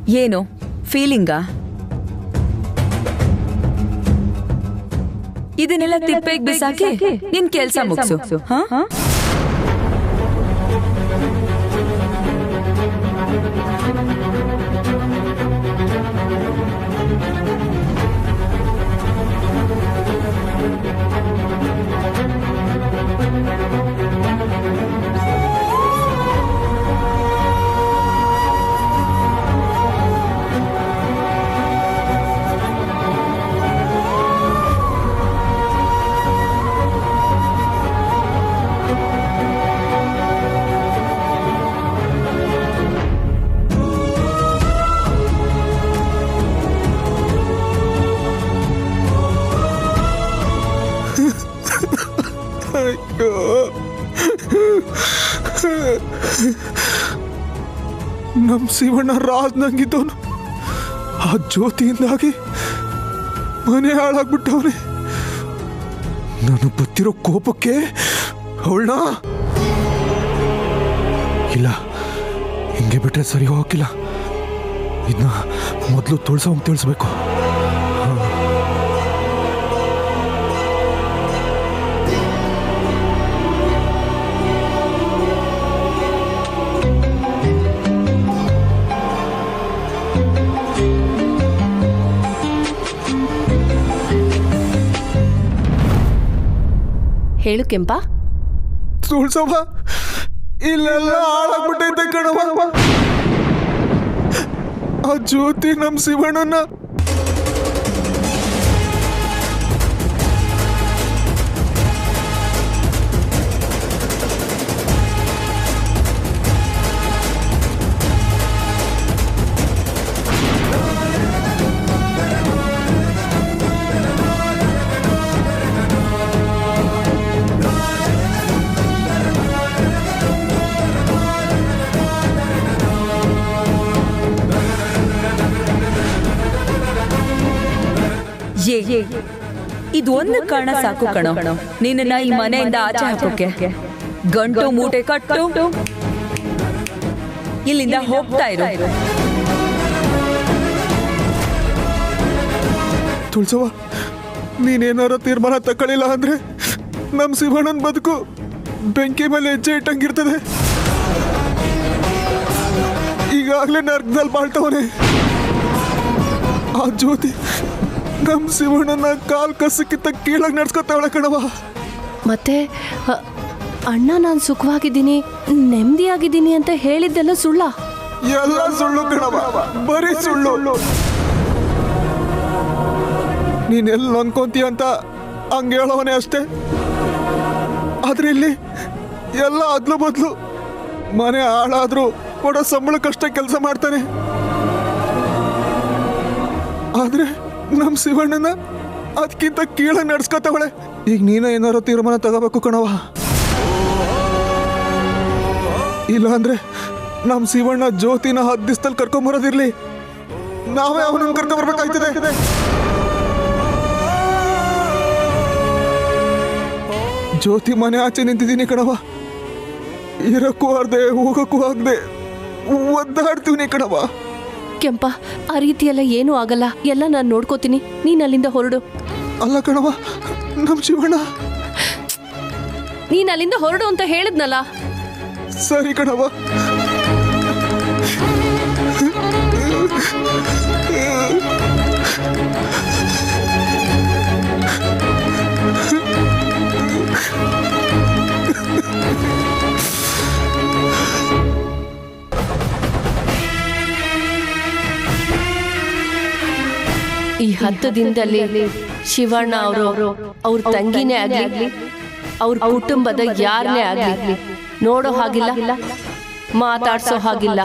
ಏನು ಫೀಲಿಂಗಾ? ಇದನ್ನೆಲ್ಲ ತಿಪ್ಪೆಗೆ ಬಿಸಾಕಿ ನಿನ್ ಕೆಲ್ಸ ಮುಗಿಸು. ಹಾ ನಮ್ ಶಿವಣ್ಣ ರಾಜ್ ನಂಗಿದ್ದವನು ಆ ಜ್ಯೋತಿಯಿಂದಾಗಿ ಮನೆ ಹಾಳಾಗ್ಬಿಟ್ಟವನೆ. ನಾನು ಬತ್ತಿರೋ ಕೋಪಕ್ಕೆ ಅವಳನ್ನ ಇಲ್ಲ, ಹಿಂಗೆ ಬಿಟ್ರೆ ಸರಿ ಹೋಗಿಲ್ಲ. ಇದನ್ನ ಮೊದಲು ತಿಳಿಸ್ಬೇಕು. ಹೇಳು ಕೆಂಪ. ತುಳ್ಸವ, ಇಲ್ಲೆಲ್ಲ ಹಾಳಾಗ್ಬಿಟ್ಟೈತೆ ಕಣವ. ಆ ಜ್ಯೋತಿ ನಮ್ ಶಿವಣ್ಣನ ಇದು ಒಂದು ಕಾರಣ ಸಾಕು ಕಣೋ ನಿನ್ನ ಈ ಮನೆಯಿಂದ ಆಚೆ ಹಾಕೋಕೆ. ಗಂಟು ಮೂಟೆ ಕಟ್ಟು ಇಲ್ಲಿಂದ ಹೋಗ್ತಾ ಇರು. ತುಳ್ಸವ, ನೀನೇನಾರ ತೀರ್ಮಾನ ತಗೊಳ್ಳಿಲ್ಲ ಅಂದ್ರೆ ನಮ್ ಶಿವಣ್ಣನ ಬದುಕು ಬೆಂಕಿ ಮೇಲೆ ಹೆಜ್ಜೆ ಇಟ್ಟಂಗಿರ್ತದೆ. ಈಗಾಗಲೇ ನರ್ಕದಲ್ಲಿ ಬಾಳ್ತವನೆ. ಆ ಜ್ಯೋತಿ ನಮ್ ಶಿವಣ್ಣನ ಕಾಲ್ ಕಸಕ್ಕಿಂತ ಕೀಳಾಗಿ ನಡ್ಸ್ಕೊತಾವಳೆ ಕಣವ. ಮತ್ತೆ ಅಣ್ಣ ನಾನು ಸುಖವಾಗಿದ್ದೀನಿ, ನೆಮ್ಮದಿಯಾಗಿದ್ದೀನಿ ಅಂತ ಹೇಳಿದ್ದೆಲ್ಲ ಸುಳ್ಳ? ಎಲ್ಲ ಸುಳ್ಳು ಕಣವ, ಬರೀ ಸುಳ್ಳು. ನೀನೆಲ್ಲ ಅನ್ಕೊಂತೀಯ ಅಂತ ಹಂಗೆ ಹೇಳವನೇ ಅಷ್ಟೇ. ಆದ್ರೆ ಇಲ್ಲಿ ಎಲ್ಲ ಅದ್ಲು ಬದ್ಲು. ಮನೆ ಹಾಳಾದ್ರೂ ಕೊಡೋ ಸಂಬಳಕ್ಕಷ್ಟೇ ಕೆಲಸ ಮಾಡ್ತಾನೆ. ಆದ್ರೆ ನಮ್ ಶಿವಣ್ಣನ ಅದಕ್ಕಿಂತ ಕೀಳಾಗಿ ನಡ್ಸ್ಕೊತಾವಳೆ. ಈಗ ನೀನ ಏನಾರು ತೀರ್ಮಾನ ತಗೋಬೇಕು ಕಣವ. ಇಲ್ಲ ಅಂದ್ರೆ ನಮ್ ಶಿವಣ್ಣ ಜ್ಯೋತಿನ 10 ದಿವಸದಲ್ಲಿ ಕರ್ಕೊಂಬರೋದಿರ್ಲಿ, ನಾವೇ ಅವನನ್ನ ಕರ್ಕೊಂಬರ್ಬೇಕಾಗ್ತದೆ. ಜ್ಯೋತಿ ಮನೆ ಆಚೆ ನಿಂತಿದ್ದೀನಿ ಕಣವ. ಇರಕ್ಕೂ ಆಗ್ದೆ ಹೋಗಕ್ಕೂ ಆಗ್ದೆ ಒದ್ದಾಡ್ತೀವಿ ಕಣವ. ಕೆಂಪ, ಆ ರೀತಿಯೆಲ್ಲ ಏನೂ ಆಗಲ್ಲ, ಎಲ್ಲ ನಾನು ನೋಡ್ಕೋತೀನಿ, ನೀನ್ ಅಲ್ಲಿಂದ ಹೊರಡು. ಅಲ್ಲ ಕಣವ, ನಮ್ ಶಿವಣ್ಣ. ನೀನ್ ಅಲ್ಲಿಂದ ಹೊರಡು ಅಂತ ಹೇಳಿದ್ನಲ್ಲ. ಸರಿ ಕಣವ. ಈ 10 ದಿನದಲ್ಲಿ ಶಿವಣ್ಣ ಅವ್ರ ತಂಗಿನೇ ಆಗ್ಲಿ, ಅವ್ರ ಕುಟುಂಬದ ಯಾರನ್ನೇ ಆಗ್ಲಿ ನೋಡೋ ಹಾಗಿಲ್ಲ, ಮಾತಾಡ್ಸೋ ಹಾಗಿಲ್ಲ.